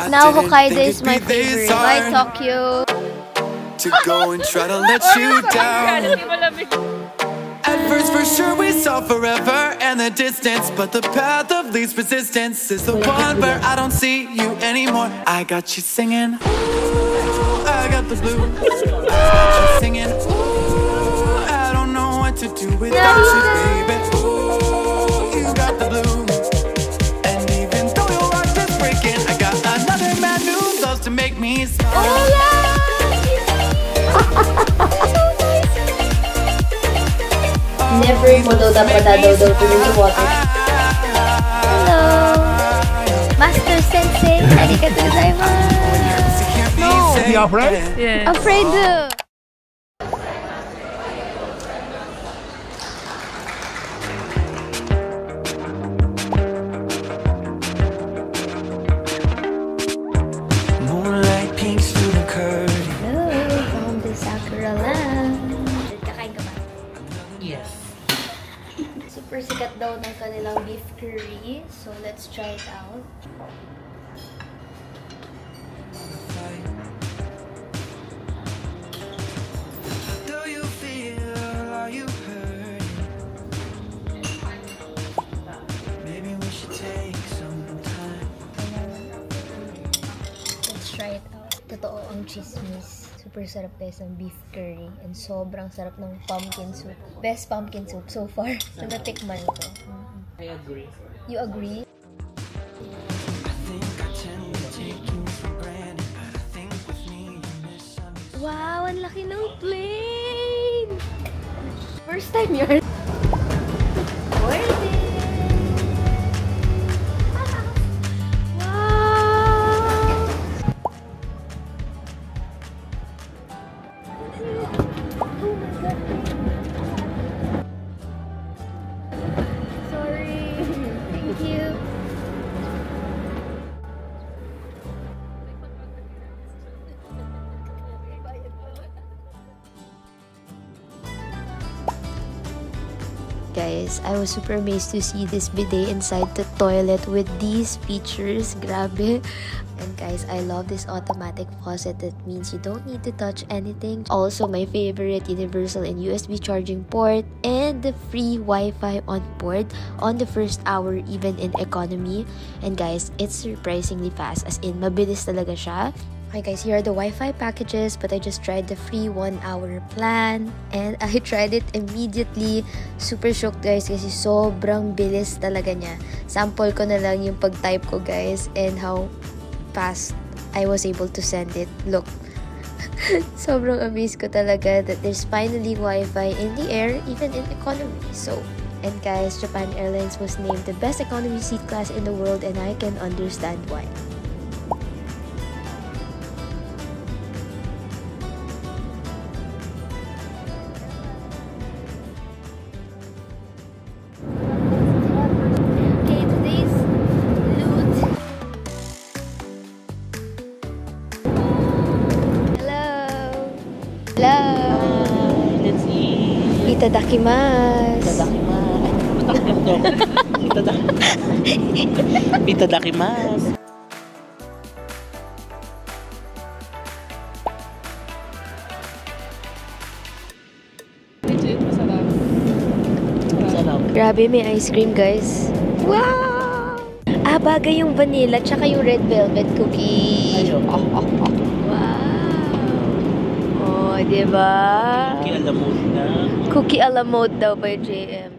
Now Hokkaido is my favorite. Bye, Tokyo. To go and try to let you down. At first for sure we saw forever and the distance, but the path of least resistance is the one where I don't see you anymore. I got you singing, ooh, I got the blues. I got you singing, ooh, I don't know what to do without you, baby. Ooh, you got the blues. And even though your heart is breaking, I got another man who loves to make me smile. Never mo daw dapat daw tuloy sa water. Hello! Master Sensei! Arigatou gozaimasu! No! Is he afraid? Yeah. Afraid too! Moonlight pinks through the curtain. Hello! From the Sakura land. Kakain ka ba? Yes. Super sikat daw ng kanilang beef curry. So, let's try it out. Do you feel, are you hurting? Maybe we should take some time. Let's try it out. Totoo ang chismis. Super sarap guys ng beef curry. And sobrang sarap ng pumpkin soup. Best pumpkin soup so far. So, natikman ko. I agree. You agree? I think I tend to take you for granted, but I think with me you misunderstand. Wow! Ang laki ng plane! First time yun. Boarding! Guys, I was super amazed to see this bidet inside the toilet with these features. Grabe. And guys, I love this automatic faucet. That means you don't need to touch anything. Also, my favorite universal and USB charging port and the free Wi-Fi on board on the first hour, even in economy. And guys, it's surprisingly fast. As in, mabilis talaga siya. Okay guys, here are the Wi-Fi packages, but I just tried the free 1-hour plan and I tried it immediately. Super shocked guys kasi sobrang bilis talaga niya. Sample ko na lang yung pag-type ko guys and how fast I was able to send it. Look, sobrang amazed ko talaga that there's finally Wi-Fi in the air even in economy. So, and guys, Japan Airlines was named the best economy seat class in the world and I can understand why. Hello! Let's eat. Itadakimasu! Itadakimasu. Grabe, may ice cream guys. Wow! Ah, bagay yung vanilla tsaka yung red velvet cookie. Wow! Oh, diba? Cookie a la mode na. Cookie a la mode daw by JM.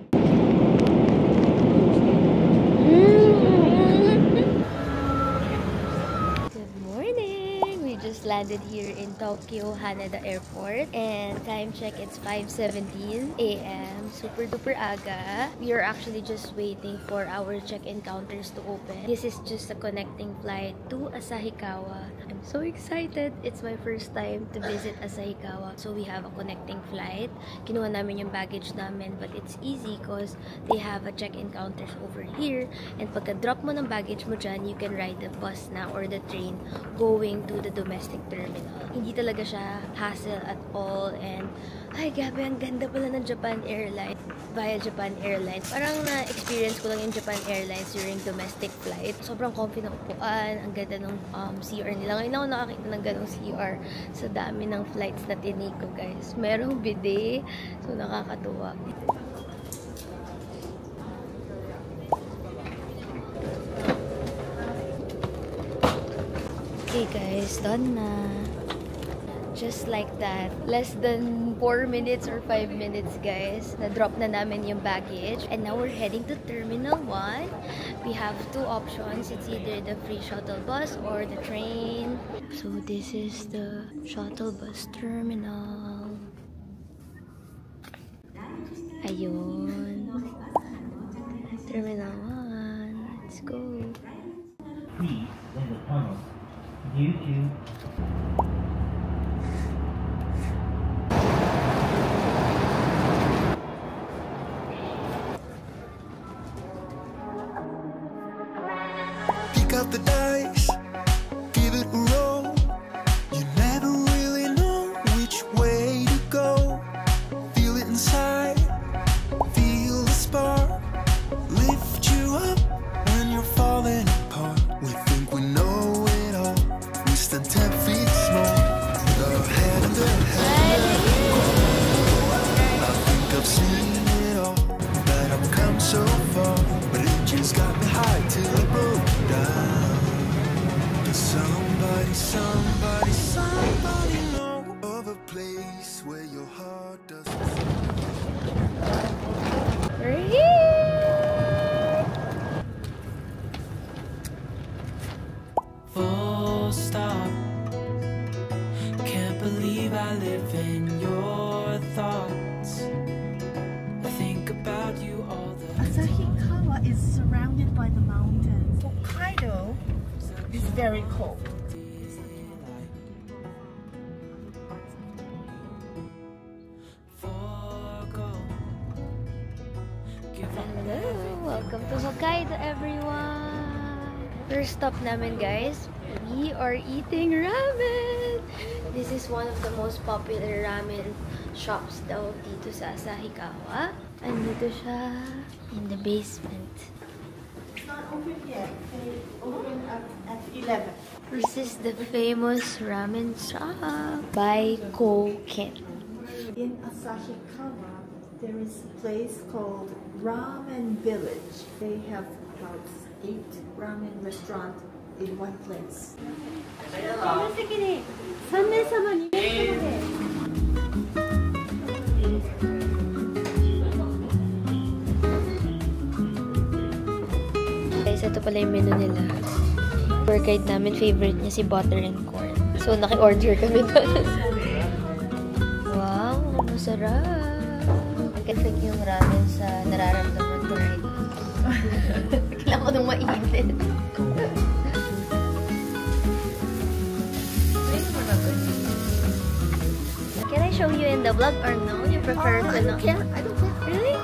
Good morning! We just landed here in Tokyo Haneda Airport and time check, it's 5:17 a.m. Super duper aga. We are actually just waiting for our check-in counters to open. This is just a connecting flight to Asahikawa. I'm so excited. It's my first time to visit Asahikawa. So we have a connecting flight. Kinuha namin yung baggage namin, but it's easy because they have a check-in counters over here. And pagka-drop mo ng baggage mo dyan, you can ride the bus na or the train going to the domestic domestic terminal. Hindi talaga siya hassle at all. And, ay, grabe, ang ganda pala ng Japan Airlines. Via Japan Airlines. Parang na-experience ko lang yung Japan Airlines during domestic flight. Sobrang comfy ng upuan. Ang ganda ng CR nila. Ngayon ako nakakita ng ganong CR sa dami ng flights na tinake ko, guys. Merong bidet. So, nakakatuwa. Okay guys, done na. Just like that. Less than 4 minutes or 5 minutes, guys. Na-drop na namin yung baggage. And now we're heading to Terminal 1. We have 2 options. It's either the free shuttle bus or the train. So this is the shuttle bus terminal. Ayun. Terminal 1. Let's go. Please in the tunnel due to Pick up the dice, give it a roll. You never really know which way to go. Feel it inside, feel the spark, lift you up when you're falling apart. We think we know it all, we stand 10 feet small, with our head in the hand. I think I've seen it all, that I've come so far, but it just got me high till it broke down. But somebody know of a place where your heart doesn't. We're here! Full stop. Can't believe I live in your thoughts. I think about you all the Asahikawa is surrounded by the mountains. Hokkaido is very cold. Hello! Welcome to Hokkaido, everyone! First stop namin, guys. We are eating ramen! This is one of the most popular ramen shops daw dito sa Asahikawa. Andito siya in the basement. It's not open yet. They open up at 11. This is the famous ramen shop by Koken. In Asahikawa, there is a place called Ramen Village. They have about 8 ramen restaurants in one place. Guys, ito pala yung menu nila. Tour guide namin, favorite niya si butter and corn. So, naki-order kami doon. Wow, masarap! Nag-effect yung ramen sa nararamdaman ko right now. Kailangan ko nung mainit. Can I show you in the vlog or no? You prefer to no? I don't care. Really?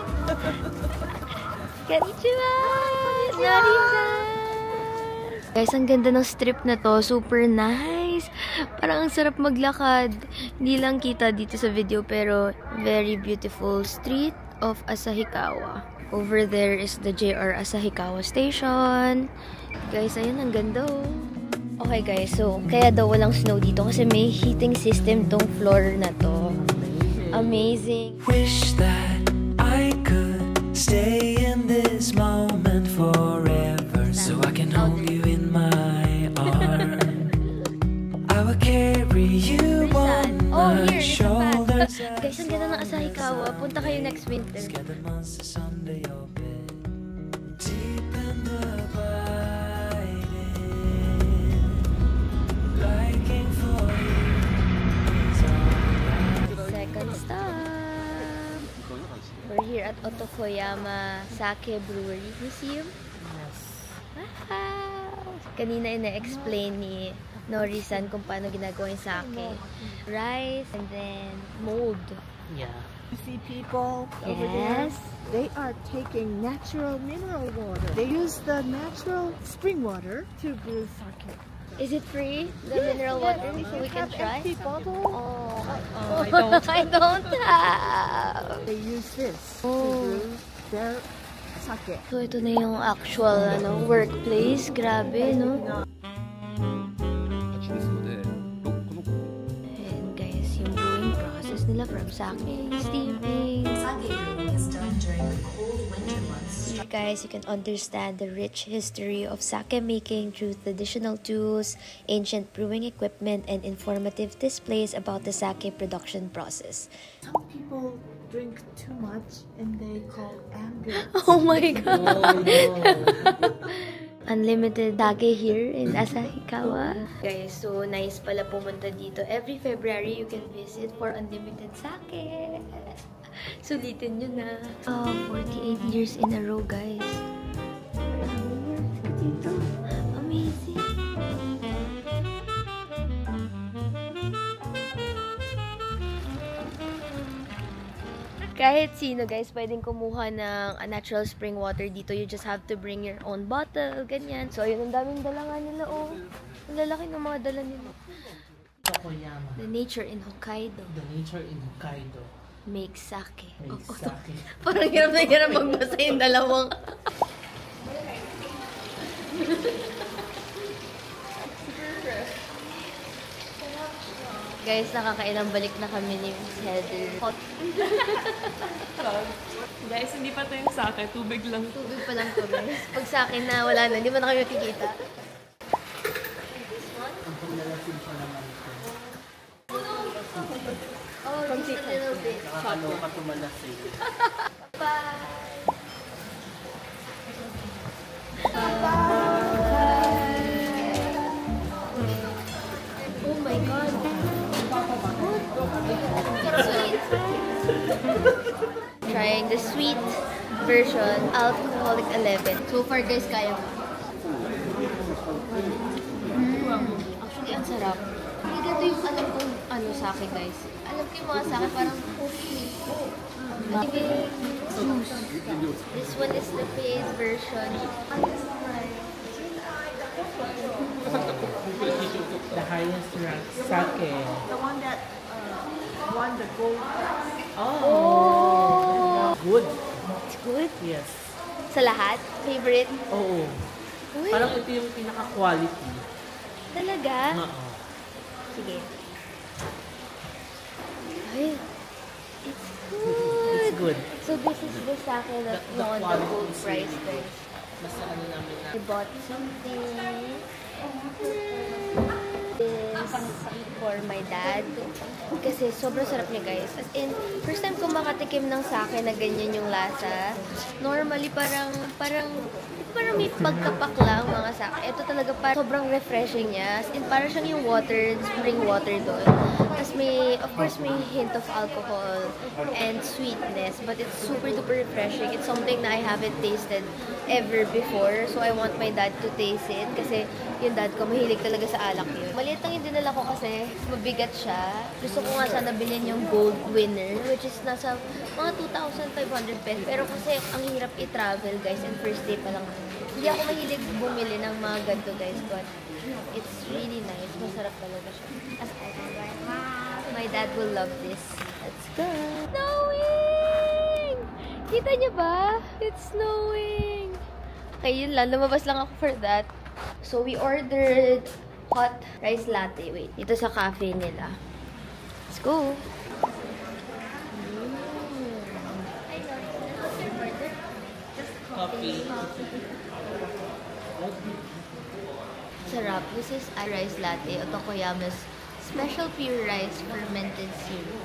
Konnichiwa! Narisan! Guys, ang ganda ng strip na to. Super nice. Parang ang sarap maglakad. Hindi lang kita dito sa video, pero very beautiful street of Asahikawa. Over there is the JR Asahikawa Station. Guys, ayun, ang ganda oh. Okay guys, so kaya daw walang snow dito kasi may heating system tong floor na to. Amazing. Wish that I could stay in this moment forever, so I can hold you in my arms. I will carry you on my shoulders. Guys, ang ganda ng Asahikawa. Punta kayo next winter. Together months under your bed, deep in the biting, liking for you is all. Second stop. We're here at Otokoyama Sake Brewery Museum. Wow! Kanina ina-explain ni Nori-san kung paano ginagawa yung sake. Rice and then mold. yeah. You see people over there? Yes. They are taking natural mineral water. They use the natural spring water to brew sake. Is it free? The mineral water? So we can try? Oh, I don't. I don't have. They use this to Oh. brew their sake. So ito na yung actual workplace. Grabe, no? And guys, yung brewing process nila from sake, steaming. Sake brewing is done during the cold winter months. Guys, you can understand the rich history of sake making through traditional tools, ancient brewing equipment, and informative displays about the sake production process. Some people drink too much and they call ambulance. Oh my god! Unlimited sake here in Asahikawa. Guys, so nice pala pumunta dito. Every February, you can visit for unlimited sake. Sulitin nyo na. 48 years in a row, guys. Dito. Amazing. Kahit sino, guys, pwedeng kumuha ng natural spring water dito. You just have to bring your own bottle, ganyan. So, ayun, ang daming dala nga nila, oh. Ang lalaki ng mga dala nila. Tokoyama. The nature in Hokkaido The nature in Hokkaido. makes sake. Makes Oh, sake. parang hirap na hirap magbasa yung dalawang. Guys, nakakailang balik na kami ni Miss Heather. Hot Guys, hindi pa ito yung sake. Tubig lang. tubig pa lang kami. Pag sa akin na wala na, hindi mo na kami makikita. Ang paglalasing pa naman ito. Oh, just a little bit. Nakakaloka tumalasing. Oh my god. Sweet. Trying the sweet version, alcoholic 11. So far guys, kaya mo. Actually, ang sarap. Hindi ganito yung alam kong sake guys. Alam ko yung mga sake parang juice. This one is the plain version. The highest rank sake. The one that won the gold prize. Oh! Good. It's good. Yes. Sa lahat? Favorite? Oo. Uy, Parang ito yung pinaka-quality. talaga? Oo. Sige. Ay, it's good. It's good. So this is the sake that The won the quality gold is prize really guys. Basta ano namin na. I bought something. This for my dad. Kasi sobrang sarap niya guys. As in, first time ko makatikim ng sake na ganyan yung lasa. Normally parang may pagkapak lang mga sake. Ito talaga sobrang refreshing niya. As in, parang siyang yung water, spring water doon. Tapos of course may hint of alcohol and sweetness. But it's super duper refreshing. It's something na I haven't tasted ever before. So I want my dad to taste it. Kasi yung dad ko, mahilig talaga sa alak yun. Maliit lang yung dinala ko kasi mabigat siya. Gusto ko nga sana bilhin yung gold winner, which is nasa mga 2,500 pesos. Pero kasi ang hirap i-travel guys, and first day pa lang. Hindi ako mahilig bumili ng mga ganito guys, but it's really nice. Masarap talaga siya. As my dad will love this. Let's go! Snowing! Kita niyo ba? It's snowing! Okay, yun lang. Lumabas lang ako for that. So, we ordered hot rice latte. Wait, ito sa cafe nila. Let's go! Coffee. Sarap. This is a rice latte. Otokoyama's special pure rice fermented syrup.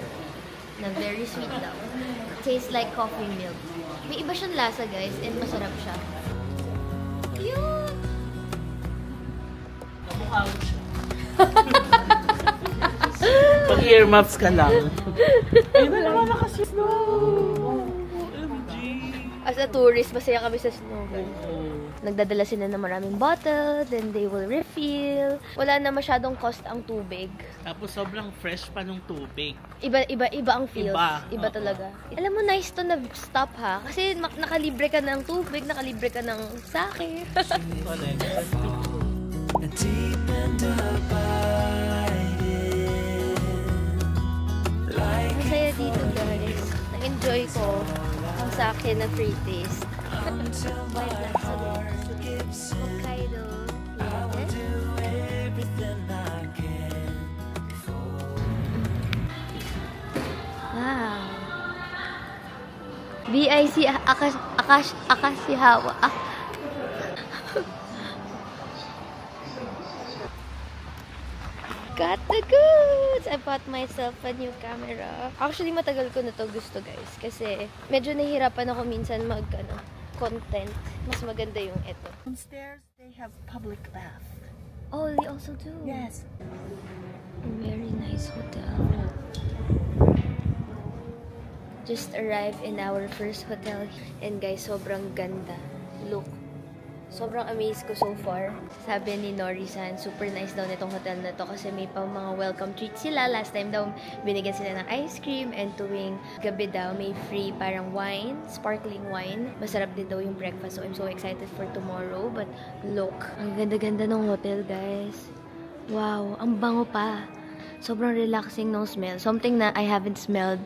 Na very sweet daw. Tastes like coffee milk. May iba siyang lasa guys, and masarap siya. Cute! Kamukha ko siya. Pag earmuffs ka lang. Ayun na naman nakasnow. OMG. As a tourist, masaya kami sa snow guys. Nagdadala sila ng maraming bottle, then they will refill. Wala na masyadong cost ang tubig. Tapos sobrang fresh pa nung tubig. Iba ang feels. Iba. Talaga. Alam mo, nice to na stop ha. Kasi nakalibre ka ng tubig, nakalibre ka ng sake. Correct. And deep and abiding. Like masaya dito guys. Na-enjoy ko ang sa akin na free taste. Why not sa Hokkaido. Wow. BIC Akashihawa. Got the goods! I bought myself a new camera. Actually, matagal ko na to gusto guys. Kasi medyo nahihirapan ako minsan content. Mas maganda yung ito. Downstairs, they have public bath. Oh, they also do? Yes. Very nice hotel. Just arrived in our first hotel. And guys, sobrang ganda. Look. Sobrang amazed ko so far. Sabi ni Nori-san, super nice daw nitong hotel na to kasi may pang mga welcome treats sila. Last time daw, binigyan sila ng ice cream and tuwing gabi daw, may free parang wine, sparkling wine. Masarap din daw yung breakfast. So, I'm so excited for tomorrow. But look, ang ganda-ganda ng hotel, guys. Wow, ang bango pa. Sobrang relaxing ng smell. Something na I haven't smelled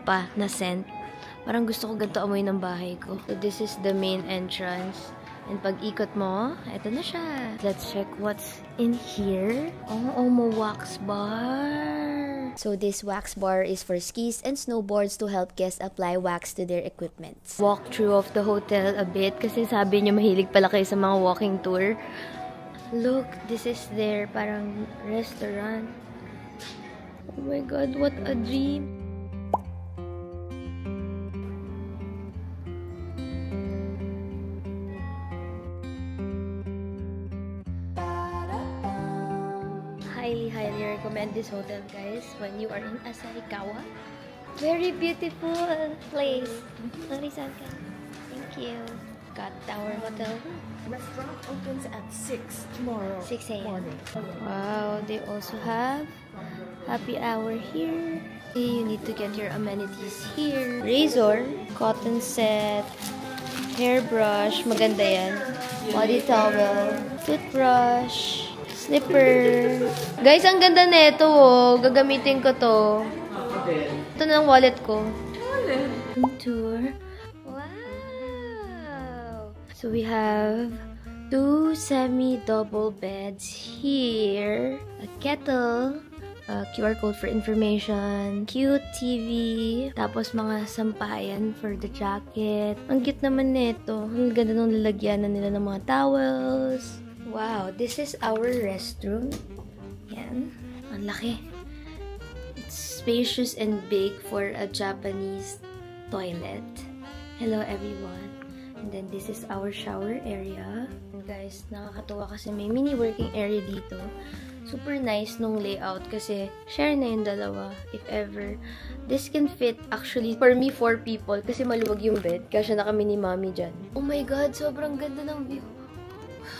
pa na scent. Parang gusto ko ganito amoy ng bahay ko. So, this is the main entrance. And pag ikot mo, eto na siya. Let's check what's in here. Oh, mo wax bar. So this wax bar is for skis and snowboards to help guests apply wax to their equipment. Walk through of the hotel a bit kasi sabi niyo mahilig pala kayo sa mga walking tour. Look, this is their parang restaurant. Oh my God, what a dream. Highly recommend this hotel, guys, when you are in Asahikawa. Very beautiful place. Nori-san, thank you. Got our hotel. Restaurant opens at 6 tomorrow. 6 a.m. morning. Wow, they also have happy hour here. You need to get your amenities here. Razor, cotton set, hairbrush, maganda yan. Body towel, toothbrush, slipper. Guys, ang ganda nito, oh. Gagamitin ko to. Ito na ang wallet ko. Room tour. Wow! So we have 2 semi-double beds here. A kettle. A QR code for information. Cute TV. Tapos mga sampayan for the jacket. Ang cute naman nito. Ang ganda ng lalagyanan nila ng mga towels. Wow, this is our restroom. Yan. Ang laki. It's spacious and big for a Japanese toilet. Hello, everyone. And then this is our shower area. And guys, nakakatuwa kasi may mini working area dito. Super nice nung layout kasi share na yung dalawa if ever. This can fit actually for me 4 people kasi maluwag yung bed. Kasi na kami ni Mommy dyan. Oh my God, sobrang ganda ng view.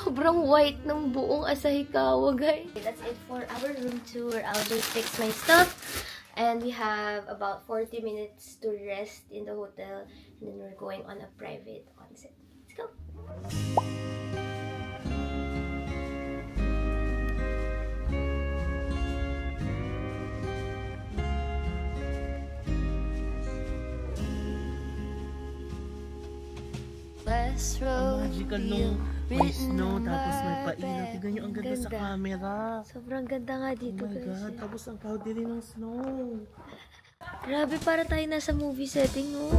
Sobrang white ng buong Asahikawa, guys. That's it for our room tour. I'll just fix my stuff. And we have about 40 minutes to rest in the hotel. And then we're going on a private onsen. Let's go! Magical nung may snow, tapos may pailaw. Tignan nyo, ang ganda sa camera. Sobrang ganda nga dito, guys. Oh my God, tapos ang powder rin ng snow. Grabe, para tayo nasa movie setting, oh.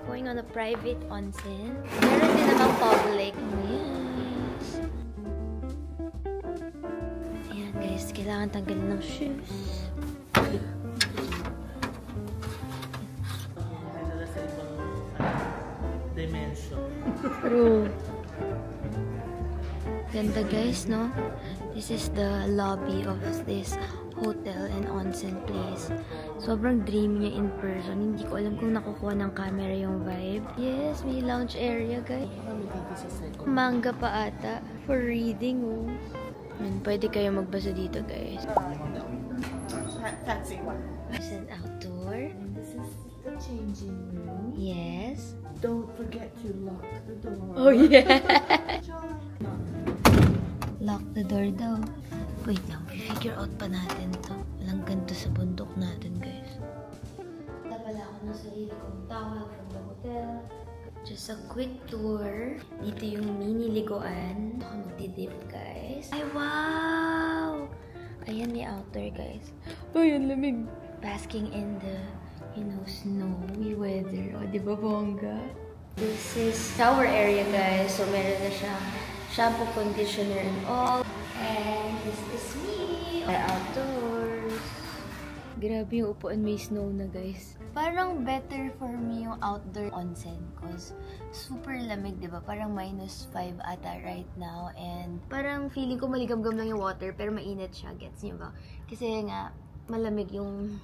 Going on a private onsen. Meron din namang public. Yes. Ayan, guys. Kailangan tanggalin ng shoes. Dimension. True. Ganda, guys, no? This is the lobby of this hotel and onsen place. Sobrang dreamy niya in person. Hindi ko alam kung nakukuha ng camera yung vibe. Yes, may lounge area, guys. Manga pa ata for reading, oh. And pwede kayo magbasa dito, guys. Fancy one. It's an outdoor. This is the changing room. Yes. Don't forget to lock the door. Oh, yeah. Lock the door daw. Wait lang, figure out pa natin to. Walang ganito sa bundok natin, guys. Wala ako ng sarili kong towel from the hotel. Just a quick tour. Dito yung mini liguan. Ako magdidip, guys. Ay, wow! Ayan, may outdoor, guys. Ay, ang lamig. Basking in the, you know, snowy weather. O, di ba, bongga? This is shower area, guys. So, meron na siyang shampoo, conditioner, and all. And this is me. We're outdoors. Grabe yung upuan, may snow na, guys. Parang better for me yung outdoor onsen cause super lamig, diba? Parang -5 ata right now and parang feeling ko maligam-gam lang yung water pero mainit siya. Gets niyo ba? Kasi nga, malamig yung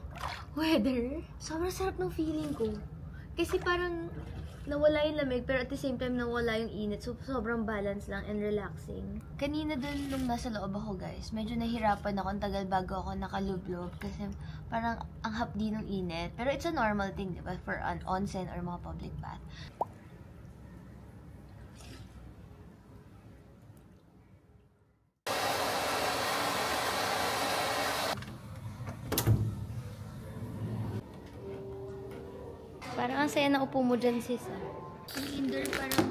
weather. Sobrang sarap ng feeling ko. Kasi parang nawala yung lamig pero at the same time nawala yung init. So, sobrang balance lang and relaxing. Kanina dun nung nasa loob ako, guys, medyo nahirapan ako. Ang tagal bago ako nakalublob kasi parang ang hapdi ng init. Pero it's a normal thing, diba? For an onsen or mga public bath. Parang ang saya na upo mo dyan, sis. Yung indoor parang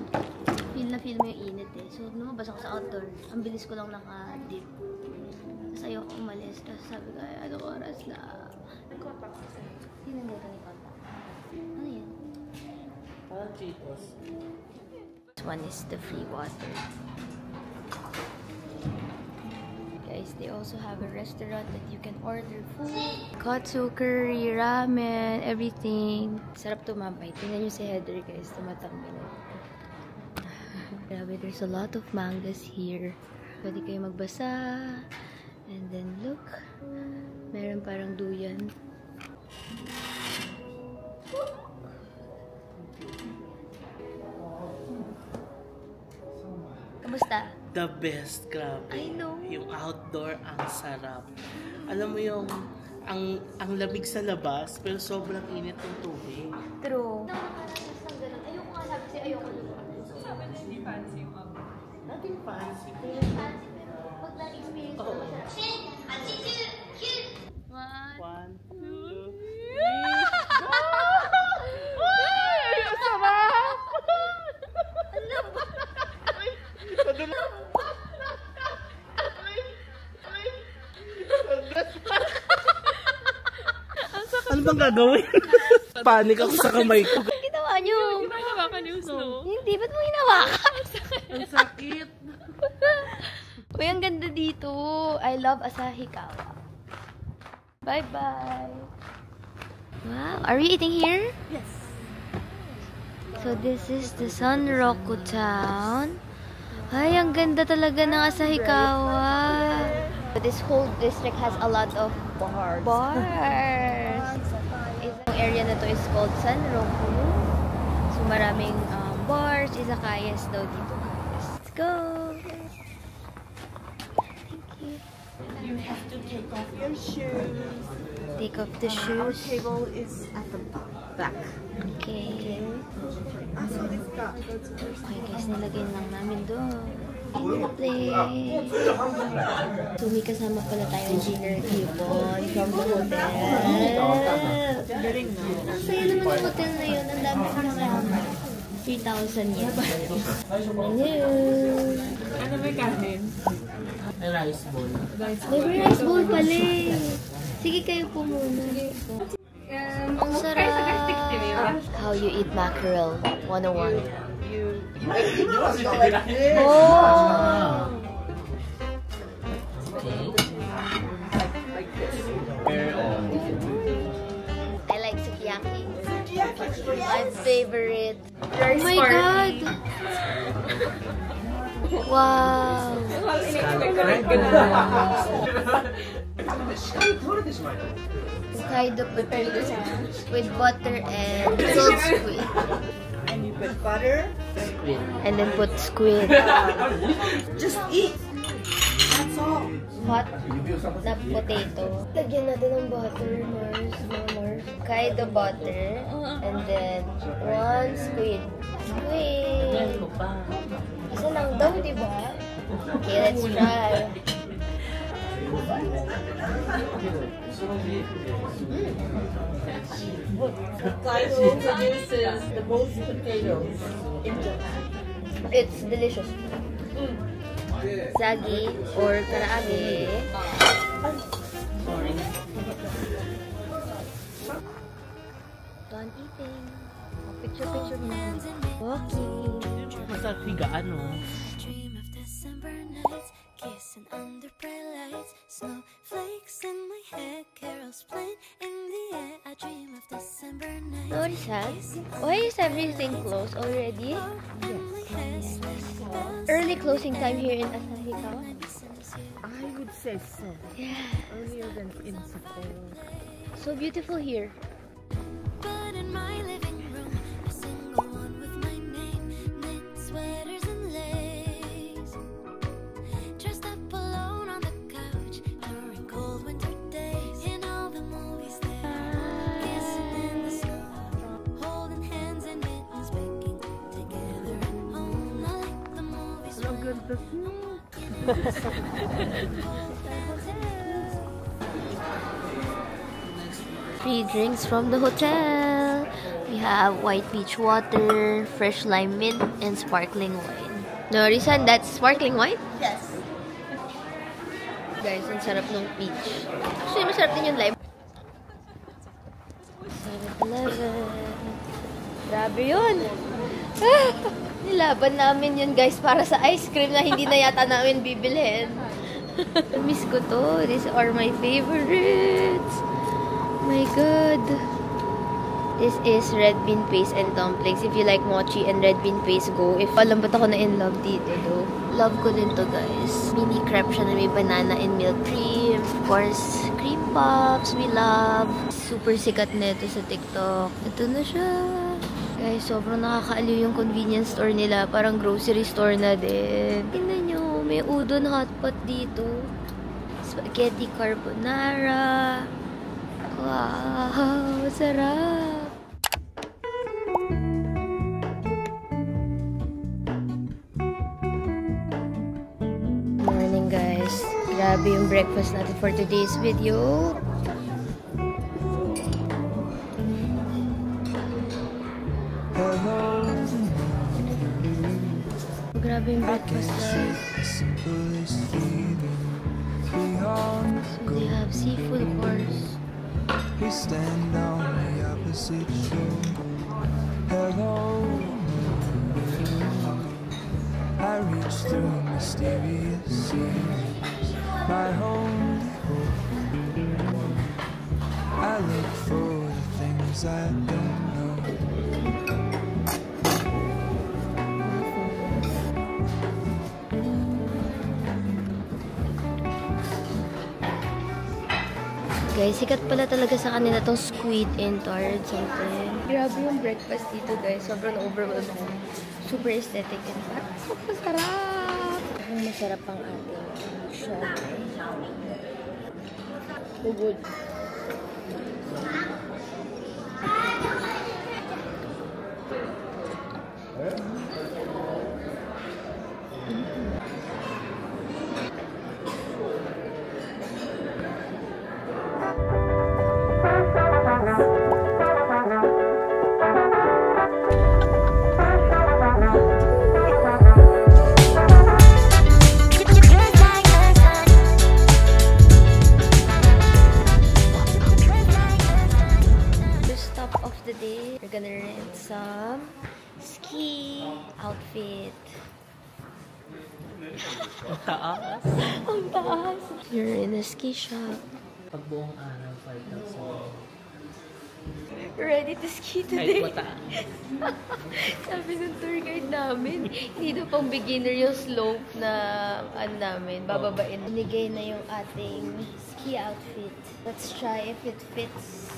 feel mo yung init eh. So, lumabas ako sa outdoor. Ang bilis ko lang naka-dip. Tapos ayoko umalis. Tapos sabi ko, ay, anong oras na? Nag-contact kasi. Tinanggal ka ni contact. Ano yan? Parang Cheetos. This one is the free water. Guys, they also have a restaurant that you can order food. Katsu curry, ramen, everything. Sarap tumambay. Tingnan nyo si Heather, guys. Tumatambay na. Grabe, there's a lot of mangas here. Pwede kayo magbasa. And then, look. Meron parang duyan. Kamusta? The best, grabe. I know. Yung outdoor, ang sarap. Alam mo yung, ang lamig sa labas, pero sobrang init ng tubig. True. Ayoko nga sabi kasi ayoko. Sabi na hindi fancy yung ako. Nothing fancy. Fancy pero pag na-experience ko masarap. 1, 2, 3. Ano bang gagawin? Panik ako sa kamay ko. Ang ginawa nyo? Hindi ba hawakan yung snow? Hindi, ba't mo hinawakan? Ang sakit. Uy, ang ganda dito. I love Asahikawa. Bye-bye. Wow, are we eating here? Yes. So this is the Sanroku town. Ay, ang ganda talaga ng Asahikawa. This whole district has a lot of bars. Isang area na to is called Sanroku. So maraming bars, izakayas daw dito. Let's go! Thank you. You have to take off your shoes. Take off the Our shoes. table is at the back. Okay. So this got Okay guys, nilagay lang namin doon. In the place. So may kasama pala tayo Giner Gibbon from the hotel. Ang saya naman ng hotel na yun. Ang dami ko kasama. 3,000 yen. Hello. Ano may kanin? May rice bowl. May rice bowl pala eh. Sige kayo po muna. Ang sarap. How you eat mackerel 101. Oh! I like sukiyaki. My favorite. Oh my god! Wow! Hokkaido potato with butter and salt squid. and you put butter. And then put squid. Just eat. hot na potato. Lagyan natin ng butter, Mars. Kay the butter. And then, 1 squid. Squid! Isa lang daw, diba? Okay, let's try. Kaido produces the most potatoes in Japan. It's delicious. Sagi or karaage. Done eating. Picture mo. Walking. Masarap higaan, no? Dream of December nights, kissing under bright lights, snowflakes in my hair, carols playing in the air. I dream of December nights. Notice that? Why is everything closed already? Early closing time here in Asahikawa. I would say so. Yeah. Earlier than in Sapporo. So beautiful here. But in my living room, a single one with my name, knit sweaters and lace, dressed up alone on the couch during cold winter days. In all the movies there, kissing in the snow, holding hands and mittens, baking together at home. Not like the movies. So good. Free drinks from the hotel. We have white peach water, fresh lime mint, and sparkling wine. No, Risan, that's sparkling wine? Yes. Guys, ang sarap ng peach. Actually, masarap din yung lime. 7-Eleven. Grabe yun. Nilaban namin yun, guys, para sa ice cream na hindi na yata namin bibilhin. Miss ko to. These are my favorites. My God. This is red bean paste and dumplings. If you like mochi and red bean paste, go. If alam ba't ako na in love dito, though. Love ko din to, guys. Mini crepe siya na may banana and milk cream. Of course, cream puffs. We love. Super sikat na ito sa TikTok. Ito na siya. Guys, sobrang nakakaaliw yung convenience store nila. Parang grocery store na din. Tingnan nyo, may udon hotpot dito. Spaghetti carbonara. Wow, sarap! Morning, guys. Grabe yung breakfast natin for today's video. Grabe yung breakfast, guys. So they have seafood, of course. We stand on the opposite shore. Hello. I reach through mysterious seas. My only hope. I look for the things I don't know. Guys, sikat pala talaga sa kanila tong squid and tart something. Grabe yung breakfast dito, guys. Sobrang overwhelmed ako. Super aesthetic and super sarap! Ang masarap ang ating shop. So good. We're gonna rent some ski outfit. Ang taas. Ang taas. You're in a ski shop. Pag buong araw, 5,000. Ready to ski today? Kahit mataas. Sabi ng tour guide namin, hindi daw pang beginner yung slope na ano namin, bababain. Binigay na yung ating ski outfit. Let's try if it fits.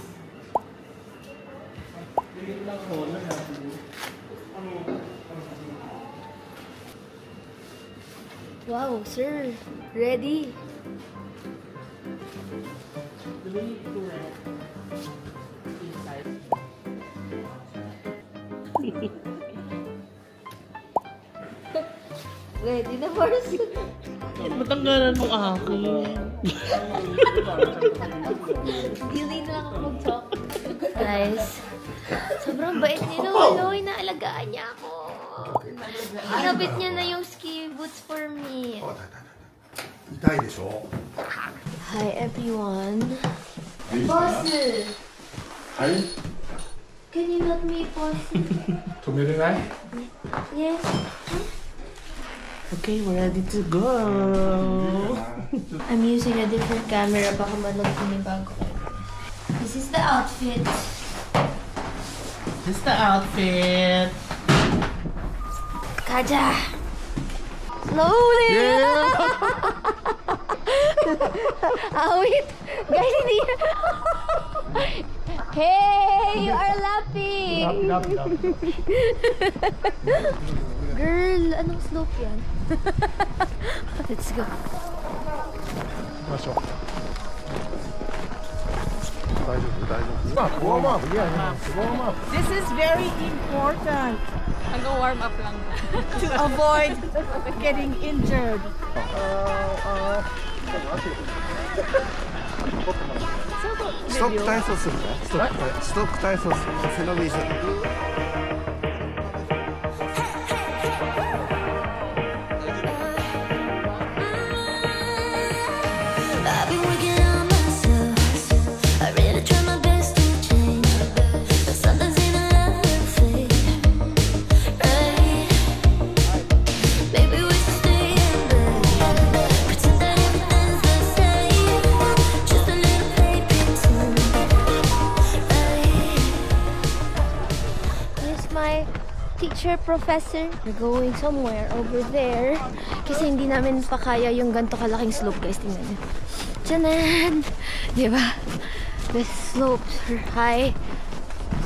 Wow, sir. Ready? Do we need to rest inside? Ready na, Mars? Matanggalan mo akin. Dili na lang ako mag-talk. Guys, sobrang bait ni Lolo. Inaalagaan niya ako. Inabit niya na yung ski boots for me. Hi, everyone. Boss! Can you help me, boss? Yes. Okay, we're ready to go. I'm using a different camera. Baka manag-pinibag ko. This is the outfit. This is the outfit. Kaja! Slowly! Yeah. Wait! Guys, hindi! Hey! You are laughing! Girl, anong slope yan? Let's go. This is very important Nag-warm up lang. to avoid getting injured. Stop 体操するね。ストップ体操する。背伸びして。 I've been working on myself. I really try my best to change, but sometimes in a love fade. Right? Maybe we should stay in bed, pretend that everything's the same. Just a little play pretend. Right? Here's my teacher, professor. We're going somewhere over there. Kasi hindi namin pa kaya yung ganito kalaking slope, guys. Tingnan nyo. Tiyanan! Diba? The slopes are high.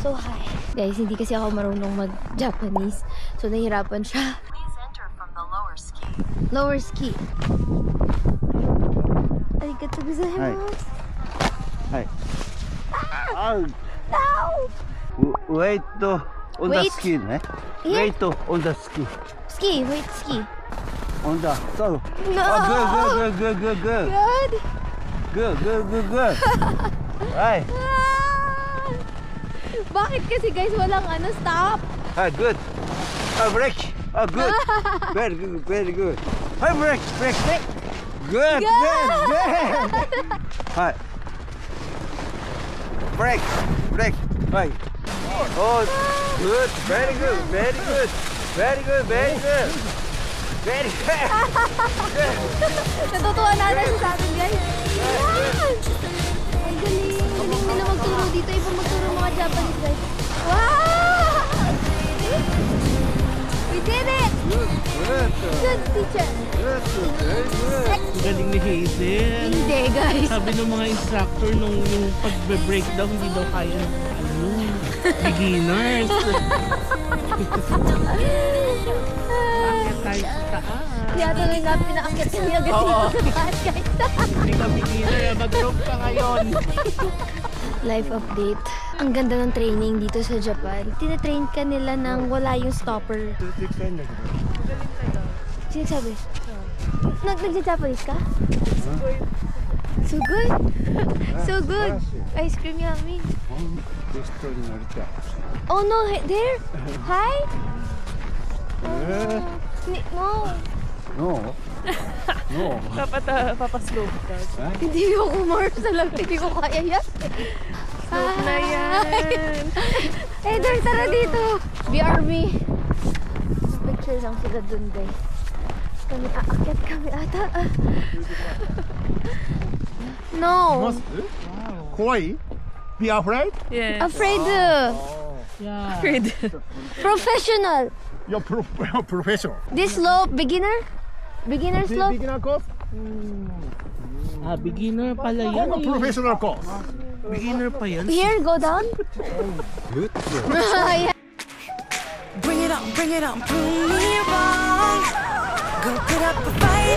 So high. Guys, hindi kasi ako marunong mag-Japanese. So, nahihirapan siya. Please enter from the lower ski. Lower ski. Arigatou gozaimasu. Hi. No! Wait on the Wait. ski, ne? Here? Wait on the ski. Ski, wait, ski. On the so. No! Oh, good. Good! Good. Hi. Ah! Bakit kasi guys walang stop? Hi, good. Break. Oh, good. Very good. Hi, break. Good. Hi. Break. Hi. Oh, good. Very good. Natutuwa na siya sa atin, guys. Yan! Ang galing. Galing nila magturo dito. Iba magturo mga Japanese, guys. Wow! We did it! Good teacher. Galing ni Hazel. Hindi, guys. Sabi ng mga instructor nung yung pag-breakdown hindi daw kaya beginners. Bakit tayo sa taas? Kaya tuloy na pinaakyat kami agad dito sa taas, guys. Hindi ka beginner, mag-rope ka ngayon. Life update. Ang ganda ng training dito sa Japan. Tinatrain ka nila nang wala yung stopper. Sino sabi? Nag-Japanese ka? So good? So good. Ice cream yummy. Oh no, there? Hi? No. Papaslope ka. Hindi ako martial lang. Hindi ko kaya yan. Slope na yan. Eh, there, tara dito. BRB. Picture lang sila dun, guys. Kami aakyat kami ata. No. Kawaii? Be afraid? Yes. Afraid. Yeah. Afraid. Professional. You're professional. This slope, beginner? Beginner slope? Beginner course? Beginner pala yan. Professional course. Beginner pa yan. Here, go down. Good. Yeah. Bring it on, prove me wrong. Go put up a fight.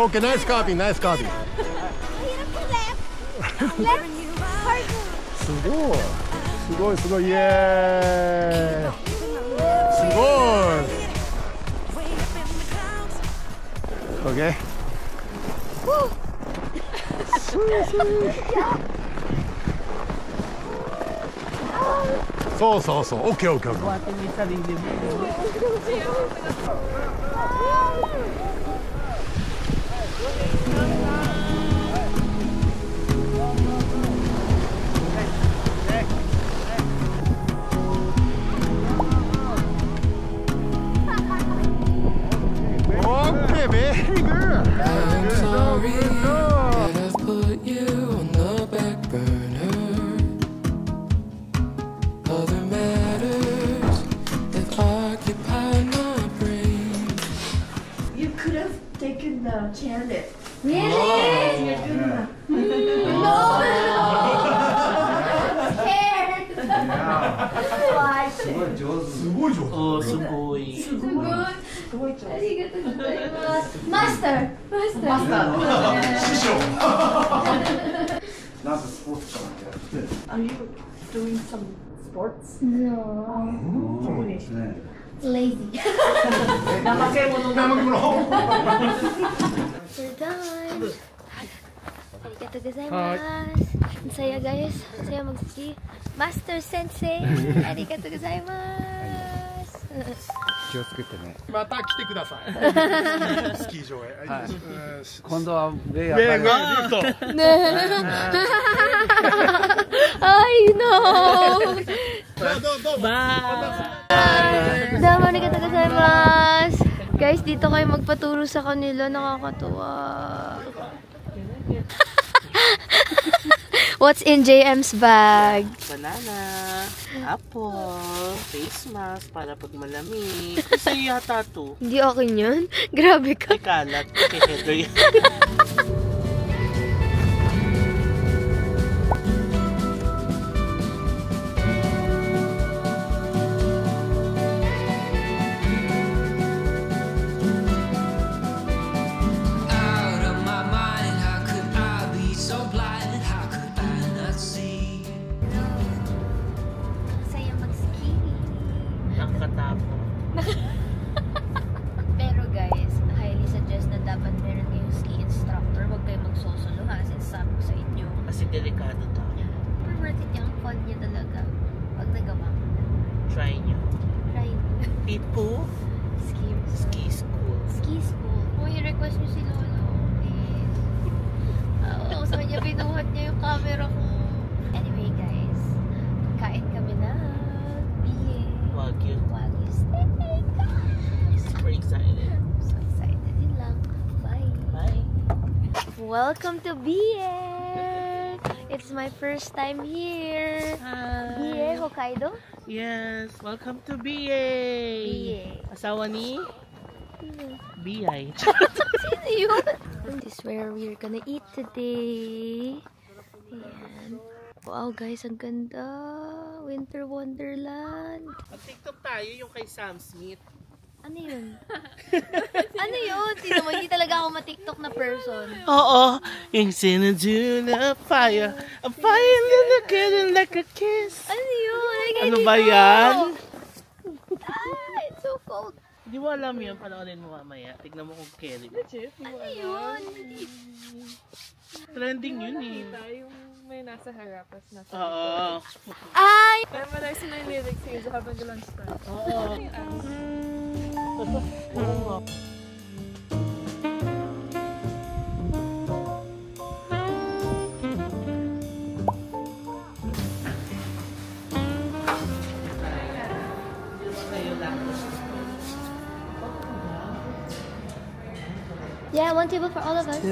Okay, nice copy, nice copy. すごい、すごい、すごい、イエーイ。すごい。Okay. そうそうそう、オッケーオッケーオッケー。Buhatin mo yung sarili mo. Okay, very good. I'm sorry that I've put you on the back burner. Other matters have occupied my brain. You could have taken the chairlift. Really? No! Scared! What? すごい上手。すごい上手。 Oh, sugoy. Good. Arigatou gozaimasu. Master! Master! 師匠。なんかスポーツかなんかやって。 Are you doing some sports? No. Lazy. We're done. Arigatou gozaimasu. Ang saya guys. Ang saya mag-ski. Master Sensei. Arigatou gozaimasu. 気をつけてね。また来てください。スキー場へ。はい。今度はウェイ上がる。ねI know. Bye! Domo arigatou gozaimasu. Guys, dito kayo magpaturo sa kanila. Nakakatuwa. What's in JM's bag? Banana, apple, face mask para pag malamig. Sa'yo yata to. Hindi akin yun. Grabe ka. May kalat. Kay Heather yan. Out of my mind, how could I be so blind? How could I not see? Saya mag-ski. Nakakatapo. Pero guys, highly suggest na dapat meron kayong ski instructor. Huwag kayo magsosolo ha, since sabi ko sa inyo. Kasi delikado tayo. Pero worth it yung fun niya talaga. Pag nagawa mo na. Try nyo. Try nyo. Ipu Ski School. Ski school. Kung i-request nyo si Lolo, please. Oo, sa kanya binuhat niya yung camera ko. Anyway guys, kain kami na. Biye. Wagyu. Wagyu steak. Super excited. So excited din lang. Bye. Bye. Welcome to Biye. It's my first time here. Hi. Biye, Hokkaido? Yes. Welcome to BA. Biye. Asawa ni BI. Sino yun? This is where we're gonna eat today. Ayan. Wow guys, ang ganda. Winter Wonderland. Mag-TikTok tayo yung kay Sam Smith. Ano yun? Ano yun? Hindi talaga ako ma-TikTok na person. Oo. Yung sinadyo na fire. A fire that couldn't like a kiss. Ano yun? Ano ba yan? Ah, it's so cold. Hindi mo alam yun. Panoorin mo mamaya. Tignan mo kung Kelly. Ano yun? Trending yun eh. Yung may nasa harap, tapos nasa Oo. Ay! Memorize mo yung lyrics yung habang lunch time. Oo. Yeah, one table for all of us.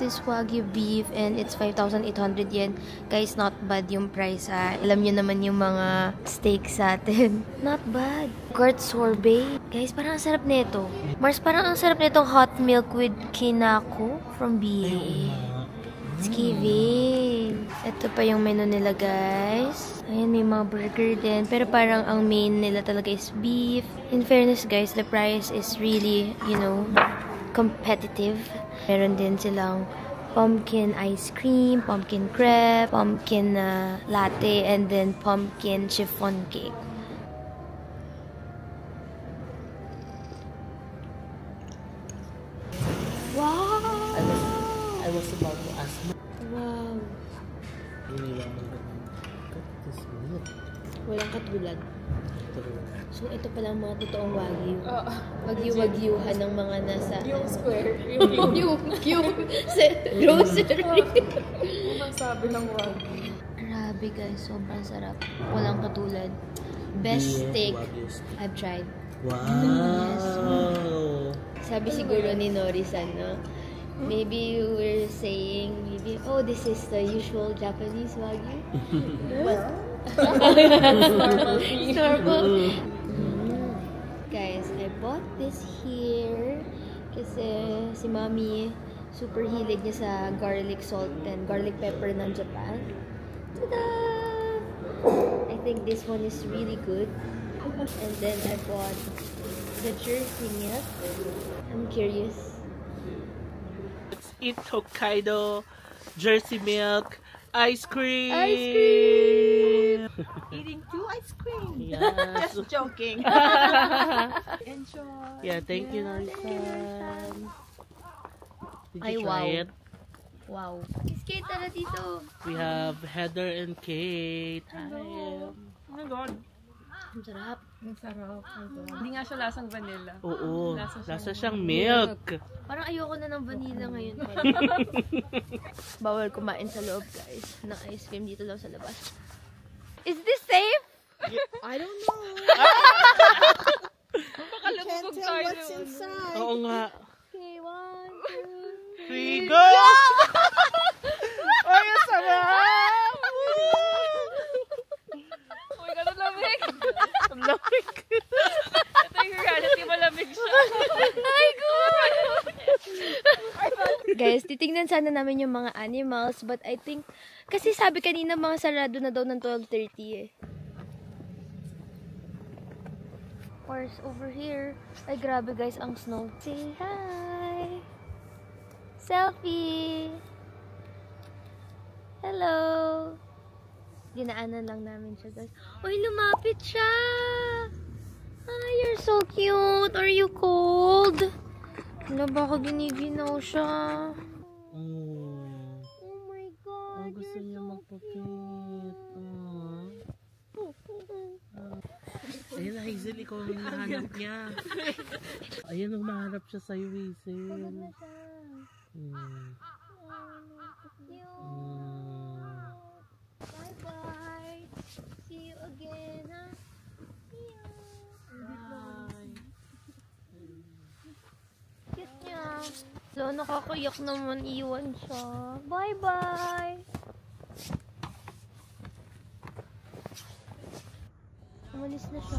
This Wagyu beef and it's 5,800 yen. Guys, not bad yung price ha. Alam nyo naman yung mga steak sa atin. Not bad. Gourd sorbet. Guys, parang ang sarap nito. Mars, parang ang sarap nitong hot milk with kinako from BA. It's giving. Ito pa yung menu nila, guys. Ayan, may mga burger din. Pero parang ang main nila talaga is beef. In fairness, guys, the price is really, you know, competitive. Meron din silang pumpkin ice cream, pumpkin crepe, pumpkin latte, and then pumpkin chiffon cake. Wow! I was about to ask. Wow! Walang katulad. So, ito pala ang mga totoong wagyu. Wagyu-wagyuhan ng mga nasa... Yung square. yung grocery. Masabi ng wagyu. Grabe guys, sobrang sarap. Walang katulad. Best steak I've tried. Wow! Yes. Sabi siguro ni Nori-san, no? Maybe you were saying, maybe, oh, this is the usual Japanese wagyu. Well, normal. Guys, I bought this here kasi si Mommy super hilig niya sa garlic salt and garlic pepper ng Japan. Tada! I think this one is really good. And then I bought the Jersey milk. I'm curious. Let's eat Hokkaido Jersey milk ice cream. Ice cream. eating 2 ice cream. Yes. Just joking. Enjoy. Yeah, thank you, Nori-san. Did you try wow. it? Wow. Skate na dito. We have Heather and Kate. Hi. Oh my God. Ang sarap. Ang sarap. Hindi nga siya lasang vanilla. Oo. Lasa siyang milk. Parang ayoko na ng vanilla ngayon. Bawal kumain sa loob, guys. Ng ice cream dito lang sa labas. Is this safe? I don't know. Baka You can't tell what's inside. Oo nga. Okay, 1, 2, 3, go! Ay, ang sarap! Oh my God, ang lamig! Ang lamig! Ito yung reality, malamig siya. Ay, God! Guys, titingnan sana namin yung mga animals, but I think, kasi sabi kanina mga sarado na daw ng 12:30 eh. Or over here. Ay, grabe guys, ang snow. Say hi! Selfie! Hello! Dinaanan lang namin siya, guys. Uy, lumapit siya! Ah, you're so cute! Are you cold? Wala, baka giniginaw siya. Oh my God, gusto niya magpapit. Ayun na, Hazel, ikaw ang nahanap niya. Ayun, umahanap siya sa'yo, Hazel. Pagod na siya. Bye-bye. See you again, ha? Bye. Cute niya. So, nakakayak naman iwan siya. Bye-bye. Umalis na siya.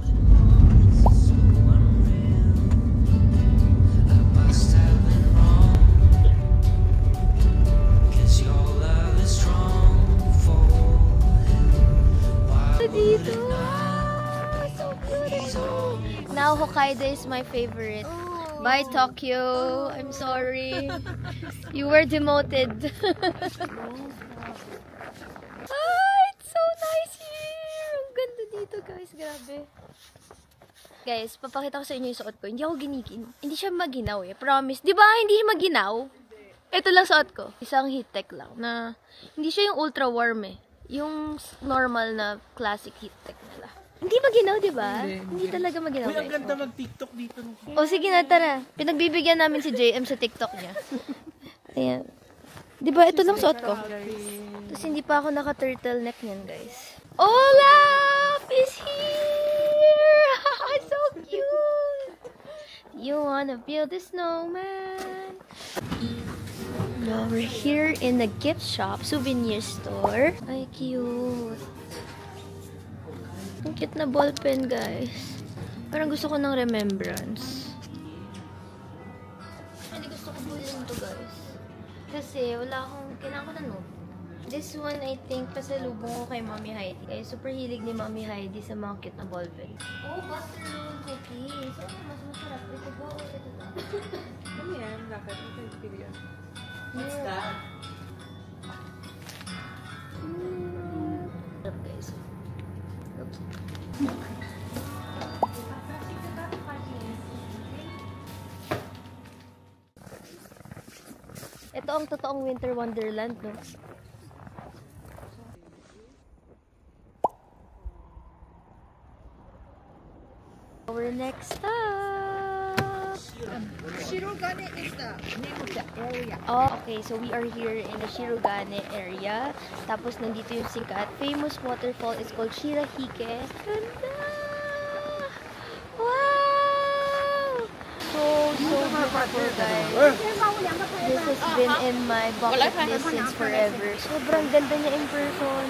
Dito. So beautiful. Now Hokkaido is my favorite. Bye Tokyo. I'm sorry. You were demoted. It's so nice here. Ang ganda dito, guys. Grabe. Guys, papakita ko sa inyo yung suot ko. Hindi ako ginigin. Hindi siya maginaw eh. Promise. Di ba? Hindi siya maginaw. Ito lang suot ko. Isang heat tech lang na hindi siya yung ultra warm eh. Yung normal na classic heat tech nila. Hindi maginaw, di ba? Hindi talaga maginaw. Uy, ang ganda mag-TikTok dito. O sige na, tara. Pinagbibigyan namin si JM sa TikTok niya. Ayan. Di ba, ito lang suot ko. Tapos hindi pa ako naka-turtleneck niyan, guys. Olaf is here! So cute! You wanna build a snowman? Now we're here in the gift shop, souvenir store. Ay, cute. Ang cute na ballpen, guys. Parang gusto ko ng remembrance. Hindi gusto ko bulin to, guys. Kasi wala akong, kailangan ko na note. This one, I think, pasalubong ko kay Mommy Heidi. Kaya super hilig ni Mommy Heidi sa mga cute na ballpen. Oh, buttermilk cookies. Ano mas masarap? Ito ba o ito ba? Ano yan? Bakit? Ito yung period. What's that? Sarap, guys. Oops. Ito ang totoong winter wonderland, no? Our next stop! Shirogane is the name of the area. Oh, okay. So we are here in the Shirogane area. Tapos nandito yung sikat. Famous waterfall is called Shirahige. Ganda! Wow! So beautiful, guys. This has been in my bucket list since forever. Sobrang ganda niya in person.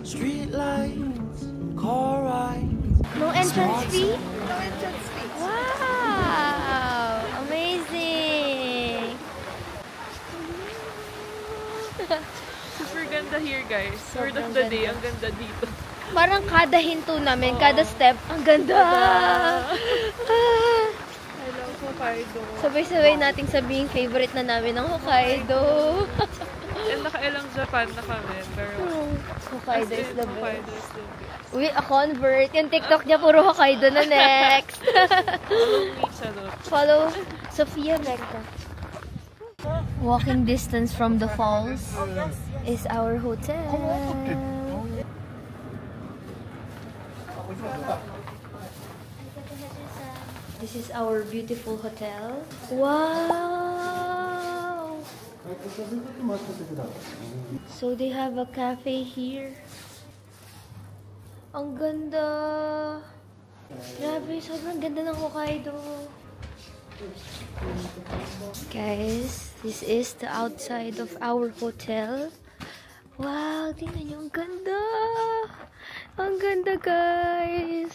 Street lights, car rides. No entrance fee? No entrance fee. Wow! Amazing! Super ganda here, guys. Word of the day, ang ganda dito. Parang kada hinto namin, kada step, ang ganda! I love Hokkaido. Sabay-sabay nating sabihin favorite na namin ang Hokkaido. And nakailang Japan na kami. Pero Hokkaido is the Hokkaido best. is the best. Uy, a convert. Yung TikTok niya puro Hokkaido na next. Follow me, Charot. Follow Sofia Recta. Walking distance from the falls is our hotel. This is our beautiful hotel. Wow! So they have a cafe here. Ang ganda! Grabe, sobrang ganda ng Hokkaido. Guys, this is the outside of our hotel. Wow, tingnan nyo, ang ganda! Ang ganda, guys!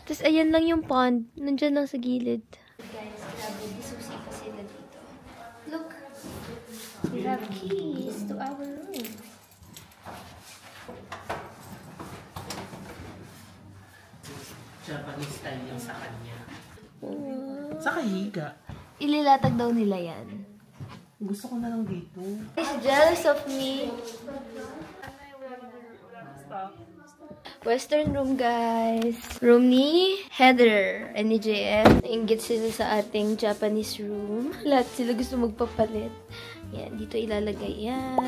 Tapos, ayan lang yung pond. Nandyan lang sa gilid. Guys, grabe, disusi pa sila dito. Look! We have keys to our room. Japanese style yung sa kanya. Sa kahiga. Ililatag daw nila yan. Gusto ko na lang dito. He's jealous of me. Western room, guys. Room ni Heather and ni JM. Ingit sila sa ating Japanese room. Lahat sila gusto magpapalit. Yan, dito ilalagay yan.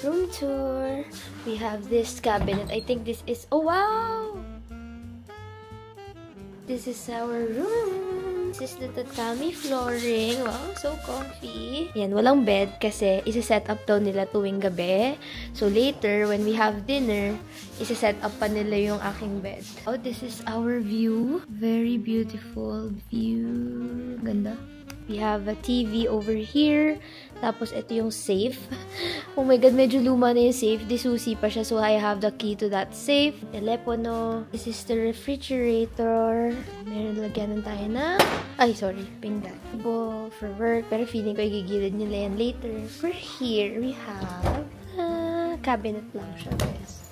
Room tour. We have this cabinet. I think this is... Oh, wow! This is our room. This is the tatami flooring. Wow, so comfy. Yan, walang bed kasi isa-set up daw nila tuwing gabi. So later, when we have dinner, isa-set up pa nila yung aking bed. Oh, this is our view. Very beautiful view. Ganda. We have a TV over here. Tapos, ito yung safe. Oh my God, medyo luma na yung safe. Disusi pa siya, so I have the key to that safe. Telepono. This is the refrigerator. Meron lagyan tayo na... Ay, sorry. Pinggan. For work. Pero feeling ko igigilid nila yan later. For here, we have... cabinet lang siya, guys.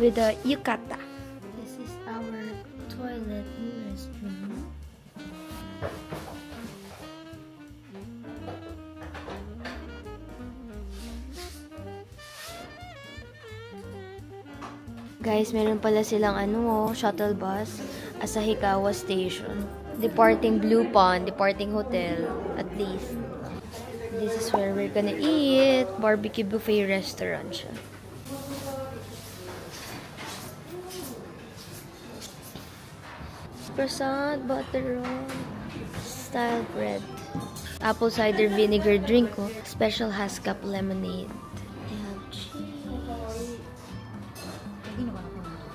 With a yukata. This is our toilet and restroom. Guys, meron pala silang shuttle bus, Asahikawa Station. Departing Blue Pond, departing hotel, at least. This is where we're gonna eat. Barbecue buffet restaurant siya. Croissant, butter roll, style bread. Apple cider vinegar drink ko. Special Haskap lemonade. They have cheese.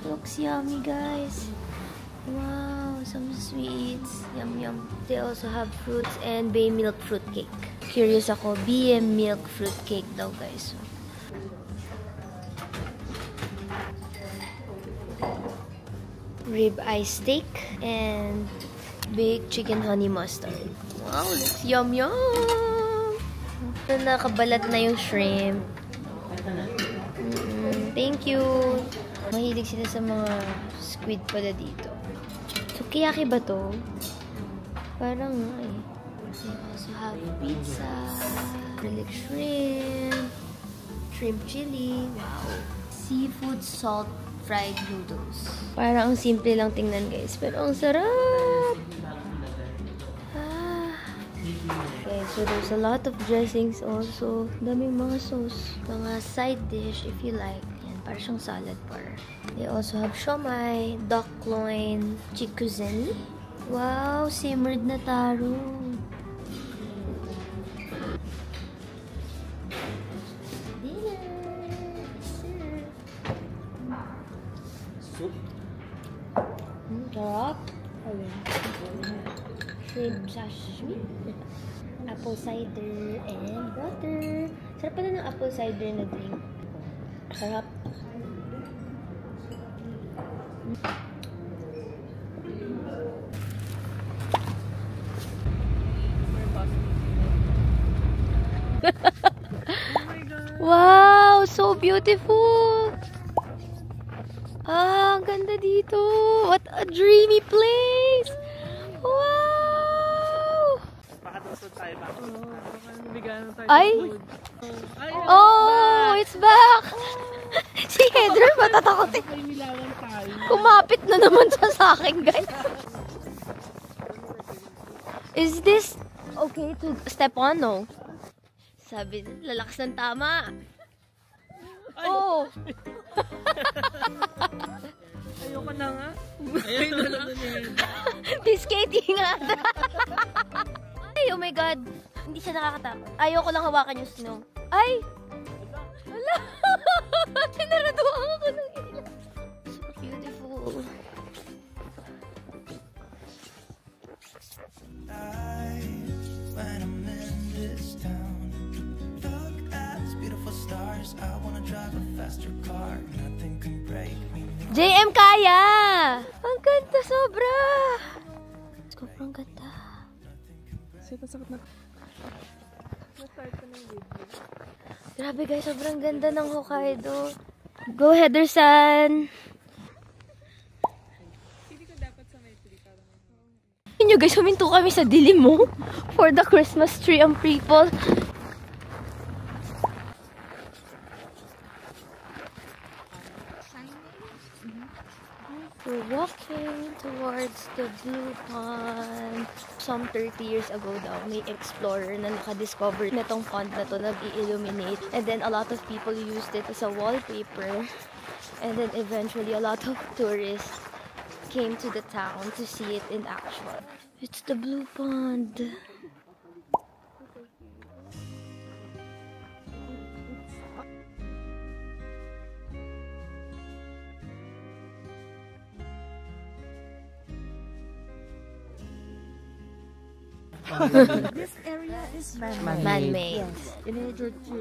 Looks yummy, guys. Wow, some sweets. Yum, yum. They also have fruits and bay milk fruit cake. Curious ako, BM milk fruit cake daw, guys. Rib eye steak and baked chicken honey mustard. Wow, looks yum, yum. Nakabalat na yung shrimp. Thank you. Mahilig sila sa mga squid pala dito. Sukiyaki ba to? Parang nga eh. They also have pizza, garlic shrimp, shrimp chili, wow. Seafood salt fried noodles. Parang ang simple lang tingnan, guys, pero ang sarap! Okay, so there's a lot of dressings also. Daming mga sauce. Mga side dish if you like. Para siyang salad bar. They also have siomai, duck loin, chikuzeni. Wow, simmered na taro. Dinner. Soup. Sarap. Shrimp sashimi. Apple cider and butter. Sarap pala ng apple cider na drink. Sarap. Wow, so beautiful. Ah, ang ganda dito. What a dreamy place. Wow. Ay. Oh, it's back. Si Heather, matatakot eh. Kumapit na naman siya sa akin, guys. Is this okay to step on? No. Sabi, lalakas ng tama. Oh. Ayoko na nga. Ayoko na lang. Bisketi nga. Ay, oh my God. Hindi siya nakakatakot. Ayoko lang hawakan yung snow. Ay! Wala! Pinaraduhan ako ng ilan. So beautiful. When I'm in this town, look at these beautiful stars. I wanna drive a faster car. Nothing can break me. JM kaya! Ang ganda sobra! Sobrang ganda. Sakit na. Start ko ng video. Grabe guys, sobrang ganda ng Hokkaido. Go Heather-san! Hindi ko dapat sa may tree para Inyo guys, huminto kami sa dilim mo for the Christmas tree ang people. We're walking towards the Blue Pond. Some 30 years ago daw, may explorer na nakadiscover na tong pond na to nag-i-illuminate. And then a lot of people used it as a wallpaper. And then eventually a lot of tourists came to the town to see it in action. It's the Blue Pond. This area is Man-made. Yes, in order to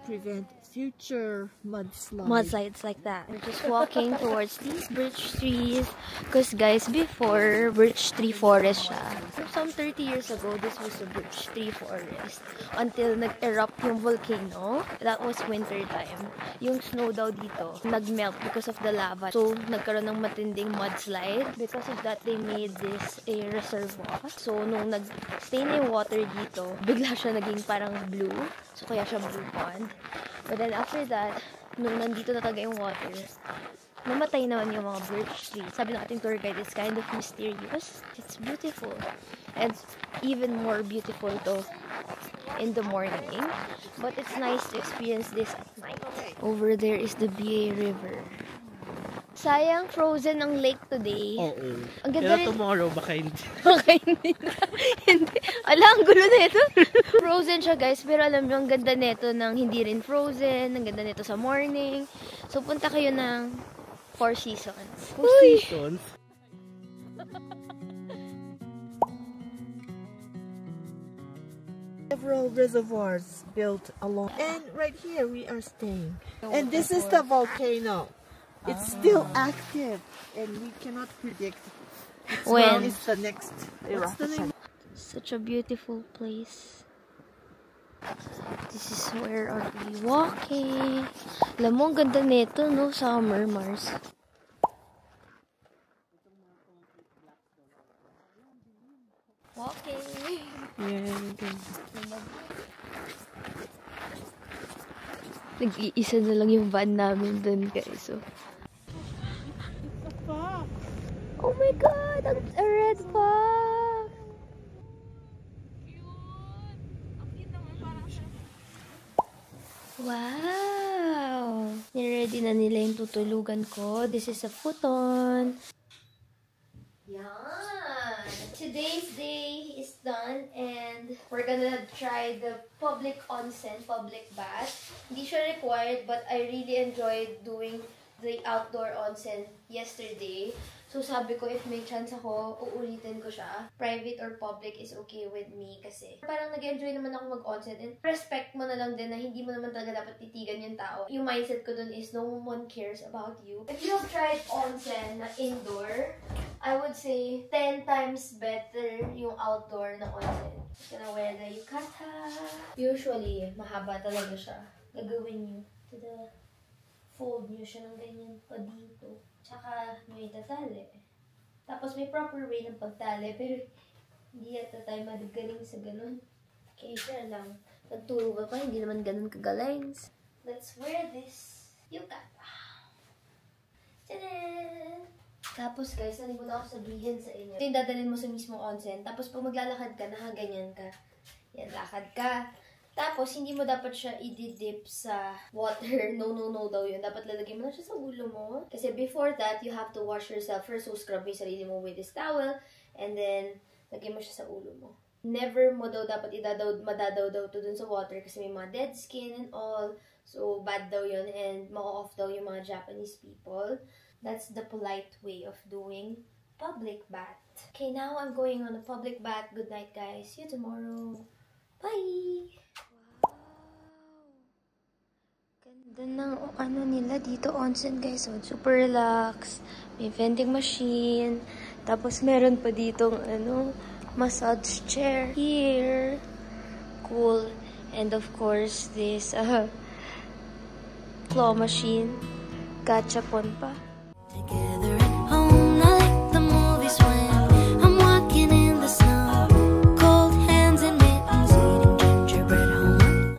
prevent future mudslides. Mudslides like that. We're just walking towards these birch trees. Because guys, before, birch tree forest siya. So, some 30 years ago, this was a birch tree forest. Until nag-erupt yung volcano. That was winter time. Yung snow daw dito, nag-melt because of the lava. So, nagkaroon ng matinding mudslide. Because of that, they made this a reservoir. So, nung nag-stay na yung water dito, bigla siya naging parang blue. So, kaya siya blue pond. But then after that, nung nandito na talaga yung water, namatay naman yung mga birch trees. Sabi ng ating tour guide, it's kind of mysterious. It's beautiful. And even more beautiful to in the morning. But it's nice to experience this at night. Over there is the BA River. Sayang frozen ang lake today. Oo. Ang ganda Pero tomorrow, baka hindi. Baka hindi na. Hindi. Ala, ang gulo na ito. Frozen siya guys, pero alam nyo, ang ganda nito ng hindi rin frozen. Ang ganda nito sa morning. So, punta kayo ng Four Seasons. Four Seasons? Several reservoirs built along. And right here we are staying. And this is the volcano. It's still active, and we cannot predict when is the next eruption. Such a beautiful place. This is where are we walking. Alam mo, ang ganda nito, no? Summer, Mars. Walking. Nag-iisa na lang yung van namin dun, guys. So. Oh my God! A red fox! Wow! Niready na nila yung tutulugan ko. This is a futon. Yan! Today's day is done and we're gonna try the public onsen, public bath. Hindi siya required but I really enjoyed doing the outdoor onsen yesterday. So sabi ko, if may chance ako, uulitin ko siya. Private or public is okay with me kasi parang nag-enjoy naman ako mag-onsen and respect mo na lang din na hindi mo naman talaga dapat titigan yung tao. Yung mindset ko dun is no one cares about you. If you have tried onsen na indoor, I would say 10 times better yung outdoor na onsen. You're gonna wear the yukata. Usually, mahaba talaga siya. Gagawin nyo to the fold nyo siya ng ganyan pa dito. Tsaka may tatali. Tapos may proper way ng pagtali, pero hindi yata tayo magaling sa ganun. Kaya siya lang. Nagturo ka pa, hindi naman ganun kagalines. Let's wear this yukata. Tadaan! Tapos guys, nalimutan ako sabihin sa inyo. Ito yung dadalhin mo sa mismong onsen. Tapos pag maglalakad ka, nakaganyan ka. Yan, lakad ka. Tapos, hindi mo dapat siya i-dip sa water. No daw yun. Dapat lalagay mo na siya sa ulo mo. Kasi before that, you have to wash yourself first. So, scrub mo yung sarili mo with this towel. And then, lagay mo siya sa ulo mo. Never mo daw dapat madadaw daw to dun sa water kasi may mga dead skin and all. So, bad daw yun. And maka-off daw yung mga Japanese people. That's the polite way of doing public bath. Okay, now I'm going on a public bath. Good night, guys. See you tomorrow. Bye! Ganda ng ano nila dito, onsen guys. So, super relax. May vending machine. Tapos meron pa ditong massage chair here. Cool. And of course, this claw machine. Gachapon pa.